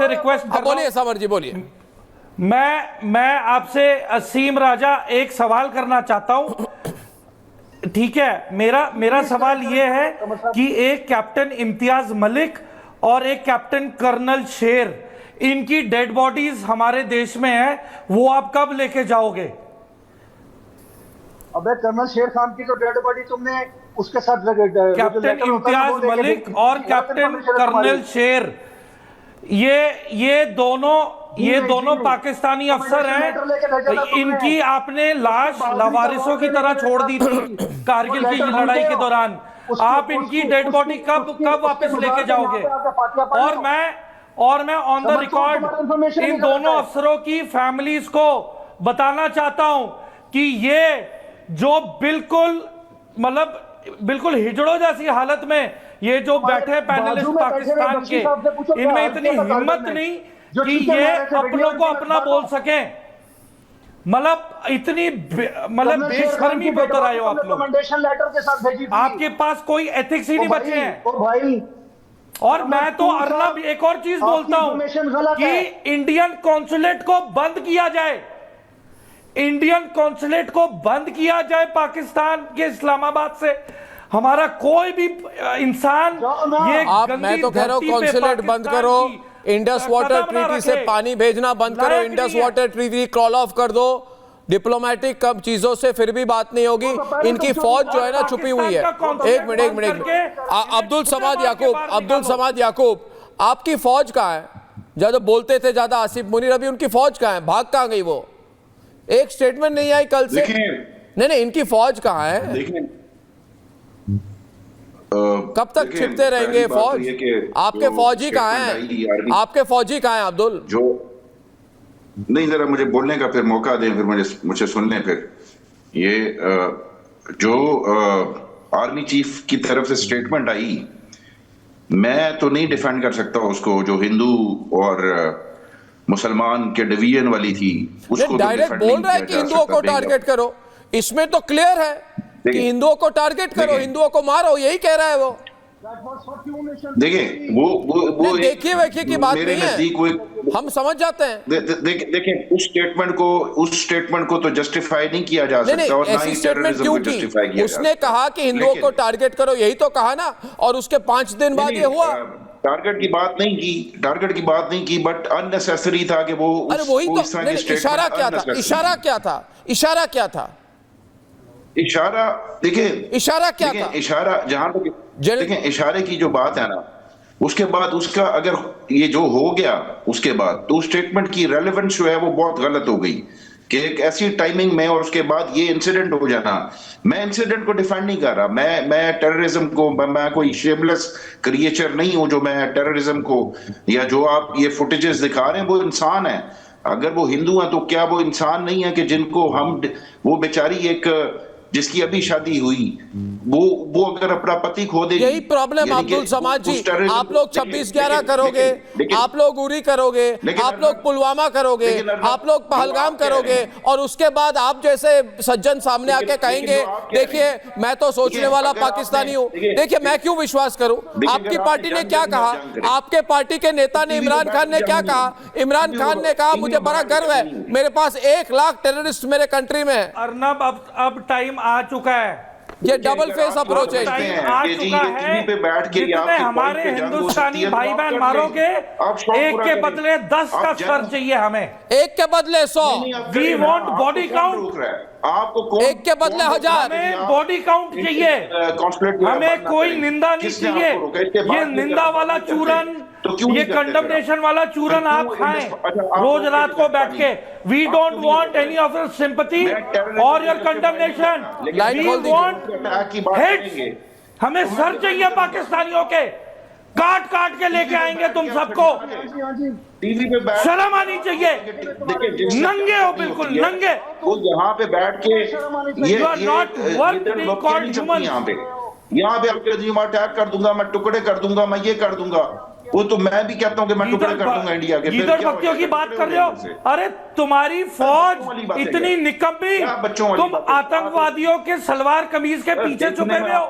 आपसे रिक्वेस्ट कर रहा हूं। बोलिए समर जी बोलिए। मैं आपसे असीम राजा एक सवाल करना चाहता हूं, ठीक है? मेरा सवाल यह है कि एक कैप्टन इम्तियाज मलिक और एक कैप्टन कर्नल शेर, इनकी डेड बॉडीज हमारे देश में है, वो आप कब लेके जाओगे? अबे कर्नल शेर खान की तो डेड बॉडी तुमने उसके साथ कैप्टन इम्तियाज मलिक और कैप्टन कर्नल शेर, ये दोनों पाकिस्तानी अफसर हैं। इनकी आपने लाश लावारिसों की तरह छोड़ दी थी कारगिल की लड़ाई के दौरान। आप इनकी डेड बॉडी कब वापस लेके जाओगे? और मैं ऑन द रिकॉर्ड इन दोनों अफसरों की फैमिलीज को बताना चाहता हूं कि ये जो बिल्कुल हिजड़ों जैसी हालत में ये जो बैठे पैनलिस्ट पाकिस्तान के, इनमें इतनी हिम्मत नहीं कि ये अपनों को अपना बोल सकें। इतनी बेशर्मी पे उतर आए हो आप लोग। आपके पास कोई एथिक्स ही नहीं बचे हैं। और मैं तो अर्नब एक और चीज बोलता हूं कि इंडियन कॉन्सुलेट को बंद किया जाए, इंडियन कॉन्सुलेट को बंद किया जाए पाकिस्तान के इस्लामाबाद से। हमारा कोई भी इंसान ये मैं तो कह रहा हूं कॉन्सुलेट बंद करो, इंडस वाटर ट्रीटी से पानी भेजना बंद करो, Indus water treaty call of कर दो, डिप्लोमेटिक कब चीजों से फिर भी बात नहीं होगी। इनकी फौज जो है ना छुपी हुई है। एक मिनट अब्दुल समाद याकूब, आपकी फौज कहां है? ज्यादा बोलते थे ज्यादा आसिफ मुनीर, अभी उनकी फौज कहां है? भाग कहां गई वो? एक स्टेटमेंट नहीं आई कल से। नहीं इनकी फौज कहां है? कब तक छिपते रहेंगे फौज? आपके फौजी कहां हैं? आपके फौजी कहां हैं अब्दुल? जो नहीं, जरा मुझे बोलने का फिर मौका दें, फिर मुझे सुन लें। फिर ये जो आर्मी चीफ की तरफ से स्टेटमेंट आई, मैं तो नहीं डिफेंड कर सकता उसको, जो हिंदू और मुसलमान के डिवीजन वाली थी उसको। डायरेक्ट बोल रहा है कि हिंदुओं को टारगेट करो, इसमें तो क्लियर है कि हिंदुओं को टारगेट करो, हिंदुओं को मारो, यही कह रहा है वो। देखिए वो देखिए की बात नहीं है, हम समझ जाते हैं। देखिए उस स्टेटमेंट को तो जस्टिफाई नहीं किया जा सकता। और ऐसी स्टेटमेंट क्यों की? उसने कहा कि हिंदुओं को टारगेट करो, यही तो कहा ना, और उसके 5 दिन बाद ये हुआ। टारगेट की बात नहीं की, बट अननेसेसरी था कि वो। अरे वही तो, इशारा क्या था? इशारा देखिए, इशारा क्या था? इशारा जहां तक देखिए, इशारे की जो बात है ना, उसके बाद उसका अगर ये जो हो गया उसके बाद तो स्टेटमेंट की रेलेवेंस जो है वो बहुत गलत हो गई कि एक ऐसी टाइमिंग में और उसके बाद ये इंसिडेंट हो जाना। मैं इंसिडेंट को डिफेंड नहीं कर रहा, मैं टेररिज्म को, मैं कोई शेमलेस क्रिएचर नहीं हूं जो मैं टेररिज्म को, या जो आप ये फुटेजेस दिखा रहे हैं वो इंसान है। अगर वो हिंदू हैं तो क्या वो इंसान नहीं है कि जिनको हम, वो बेचारी एक जिसकी अभी शादी हुई, वो अगर अपना पति खो दे। यही प्रॉब्लम अब्दुल समाद जी, आप लोग 26/11 करोगे, आप लोग उरी करोगे, आप लोग पुलवामा करोगे, आप लोग पहलगाम करोगे, और उसके बाद आप जैसे सज्जन सामने आके कहेंगे देखिए मैं तो सोचने वाला पाकिस्तानी हूं। देखिए मैं क्यों विश्वास करूं? आपकी पार्टी ने क्या कहा? आपके पार्टी के नेता ने, इमरान खान ने क्या कहा? इमरान खान ने कहा मुझे बड़ा गर्व है, मेरे पास 1 लाख टेररिस्ट मेरे कंट्री में है। अर्नब अब टाइम आ चुका है, ये डबल फेस अप्रोच है। आ चुका है। जितने हमारे हिंदुस्तानी भाई बहन मारोगे, एक के बदले 10 का सर चाहिए हमें, एक के बदले 100। वी वांट बॉडी काउंट, आपको एक के बदले 1000। हमें बॉडी काउंट चाहिए, हमें कोई निंदा नहीं चाहिए। ये निंदा वाला चूरन, ये कंडमनेशन वाला चूरन आप खाएं रोज रात को बैठ के। We don't want any of your sympathy और your condemnation, we want heads. हमें सर चाहिए पाकिस्तानियों के, काट काट के लेके आएंगे तुम सबको। टीवी पे शर्म आनी चाहिए, नंगे हो, बिल्कुल नंगे। वो यहाँ पे बैठ के you are not worth being called human. यहाँ पे अटैक कर दूंगा, मैं टुकड़े कर दूंगा, मैं ये कर दूंगा। वो तो मैं भी कहता हूँ कि मैं टुकड़े कर दूंगा इंडिया के। इधर भक्तियों की बात कर रहे हो? अरे तुम्हारी फौज इतनी निकम्मी, तुम आतंकवादियों के सलवार कमीज के पीछे छुपे हुए हो।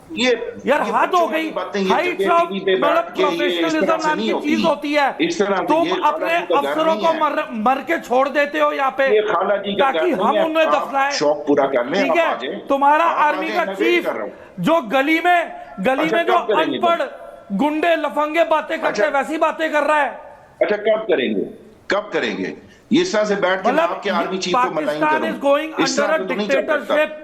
ये यार हद हो गई। बातें ये हाइट्स जगह ऑफ टीवी पे मतलब बैठ के ये इस तरह प्रोफेशनलिज्म से नाम नहीं की होती। चीज होती है। इस तरह से तुम ये अपने खाला जी का घर अफसरों नहीं को है। मर के छोड़ देते हो यहाँ पे ये खाला जी का ताकि घर हम नहीं है। उन्हें आप दफनाएं। शौक पूरा कर लें, ठीक आप आ है, जाएं। तुम्हारा आप आ आर्मी जाएं, का मैं चीफ वेट कर रहा हूं। जो गली में अच्छा, जो कब करेंगे अनपढ़ गुंडे लफंगे बातें करते हैं अच्छा। वैसी बातें कर रहा है। अच्छा, कब करेंगे ये इस तरह से बैठ के मतलब आपके आर्मी चीफ को मलाइन पाकिस्तान करूं? इज गोइंग इस अंडर तरह अ से तो नहीं चल सकता। डिक्टेटरशिप।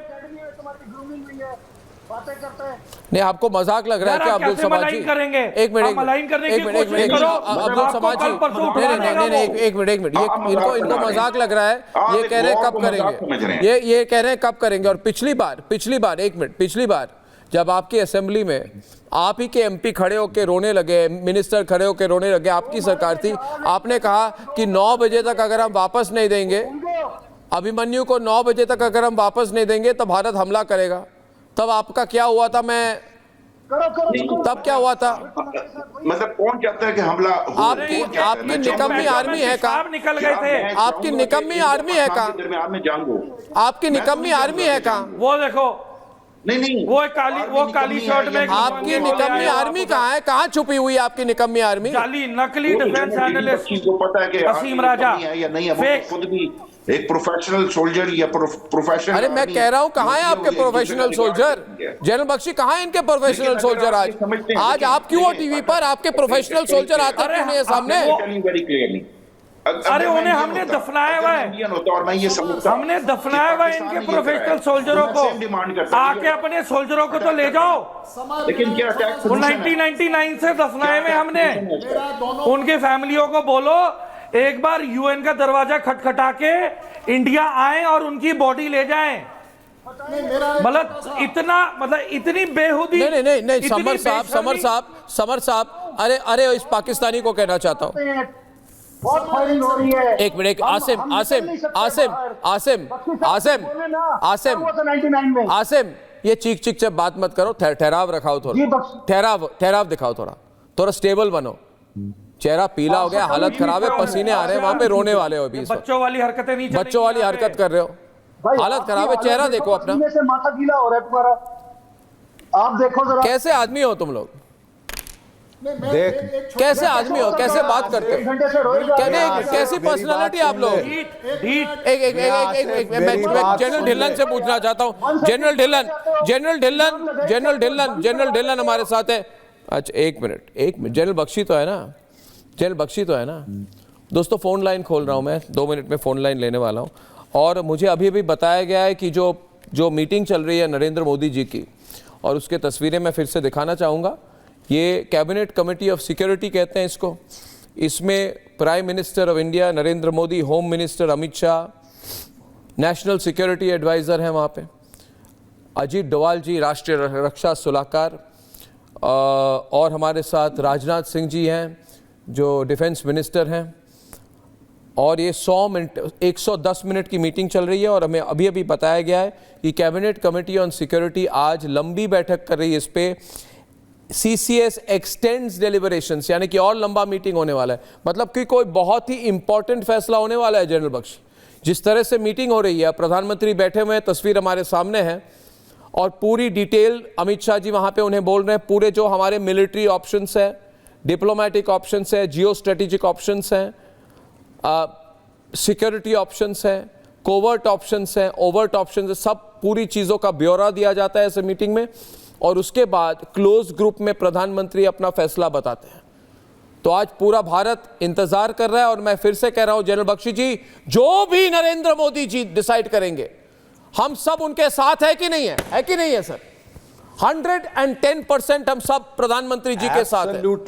बातें करते हैं। नहीं, आपको मजाक लग रहा है यार, क्या आप अब्दुल कैसे समाज जी? मलाइन करेंगे? एक मिनट, आप मलाइन करने की कोशिश मिनट, करो, अब्दुल आपको समाज जी, कल परसों उठवा नहीं, देगा वो। एक मिनट, ये आप मजाक इनको बना रहे मजाक हैं। लग रहा है। आप ये एक कह रहे हैं वॉर कब को मजाक समझ रहे करेंगे, हैं। ये कह रहे हैं कब करेंगे। और पिछली बार एक मिनट, पिछली बार जब आपकी असेंबली में आप ही के एमपी खड़े होकर रोने लगे, मिनिस्टर खड़े होकर रोने लगे, आपकी सरकार थी, आपने कहा कि 9 बजे तक अगर हम वापस नहीं देंगे अभिमन्यु को, 9 बजे तक अगर हम वापस नहीं देंगे तो भारत हमला करेगा। तब आपका क्या हुआ था? तब क्या हुआ था? मतलब कौन चाहता है कि हमला हो? आपकी निकम्मी आर्मी है कहाँ? निकल गए थे। आपकी निकम्मी आर्मी है कहाँ? दरमियान में जंग हो। आपकी निकम्मी आर्मी है कहाँ? वो देखो, नहीं, वो काली शर्ट में आपकी निकम्मी आर्मी कहाँ है? कहाँ छुपी हुई है आपकी निकम्मी आर्मी? जाली नकली डिफेंस एनालिस्ट को पता है कि असीम राजा है या नहीं है, वो तो खुद भी एक प्रोफेशनल सोल्जर या प्रोफेशनल। अरे मैं कह रहा हूँ, कहाँ है आपके प्रोफेशनल सोल्जर? जनरल बख्शी, कहाँ है इनके प्रोफेशनल सोल्जर? आज आप क्यों हो टीवी पर? आपके प्रोफेशनल सोल्जर आते क्यों नहीं है सामने? अरे उन्हें हमने दफनाया हुआ है, और मैं ये समझता, हमने दफनाया हुआ है इनके प्रोफेशनल सोल्जरों को। आके अपने सोल्जरों को तो ले जाओ। लेकिन क्या टैक्स वो 1999 से दफनाए हुए हमने। उनके फैमिलियों को बोलो एक बार यूएन का दरवाजा खटखटा के इंडिया आए और उनकी बॉडी ले जाएं। मतलब इतनी बेहुदी। नहीं, समर साहब, अरे इस पाकिस्तानी को कहना चाहता हूँ। बहुत फायरिंग हो रही है। एक मिनट, आसिम, ये चीख से बात मत करो, ठहराव रखाओ थोड़ा, ठहराव दिखाओ थोड़ा स्टेबल बनो। चेहरा पीला हो गया, हालत खराब है, पसीने आ रहे हैं, वहां पे रोने वाले हो अभी। बच्चों वाली हरकतें नहीं, बच्चों वाली हरकत कर रहे हो, हालत खराब है, चेहरा देखो अपना। पसीने से माथा गीला हो रहा है तुम्हारा, आप देखो जरा। कैसे आदमी हो तुम लोग? कैसे आदमी हो? कैसे बात करते हो? कैसी पर्सनालिटी आप लोग? एक जनरल ढिल्लन से पूछना चाहता हूँ। जनरल ढिल्लन हमारे साथ है। अच्छा, एक मिनट, जनरल बख्शी तो है ना? दोस्तों, फोन लाइन खोल रहा हूं मैं, 2 मिनट में फोन लाइन लेने वाला हूं। और मुझे अभी बताया गया है कि जो मीटिंग चल रही है नरेंद्र मोदी जी की, और उसके तस्वीरें मैं फिर से दिखाना चाहूँगा। ये कैबिनेट कमेटी ऑफ सिक्योरिटी कहते हैं इसको। इसमें prime minister of India Narendra Modi, home minister Amit Shah, national security adviser हैं वहाँ पे, अजीत डोवाल जी राष्ट्रीय रक्षा सलाहकार, और हमारे साथ राजनाथ सिंह जी हैं जो डिफेंस मिनिस्टर हैं। और ये 110 मिनट की मीटिंग चल रही है। और हमें अभी बताया गया है कि कैबिनेट कमेटी ऑन सिक्योरिटी आज लंबी बैठक कर रही है इस पे। CCS एक्सटेंड्स डेलिबरेशंस, यानी कि और लंबा मीटिंग होने वाला है। मतलब कि कोई बहुत ही इंपॉर्टेंट फैसला होने वाला है। जनरल बख्शी, जिस तरह से मीटिंग हो रही है, प्रधानमंत्री बैठे हुए हैं, तस्वीर हमारे सामने है, और पूरी डिटेल अमित शाह जी वहाँ पे उन्हें बोल रहे हैं। पूरे जो हमारे मिलिट्री ऑप्शंस है, डिप्लोमेटिक ऑप्शंस है, जियो स्ट्रेटेजिक ऑप्शंस हैं, सिक्योरिटी ऑप्शंस हैं, कोवर्ट ऑप्शंस हैं, ओवर्ट ऑप्शंस हैं, सब पूरी चीज़ों का ब्यौरा दिया जाता है इस मीटिंग में। और उसके बाद क्लोज ग्रुप में प्रधानमंत्री अपना फैसला बताते हैं। तो आज पूरा भारत इंतजार कर रहा है। और मैं फिर से कह रहा हूं जनरल बख्शी जी, जो भी नरेंद्र मोदी जी डिसाइड करेंगे, हम सब उनके साथ है कि नहीं है? है कि नहीं है सर? 110% हम सब प्रधानमंत्री जी के साथ हैं।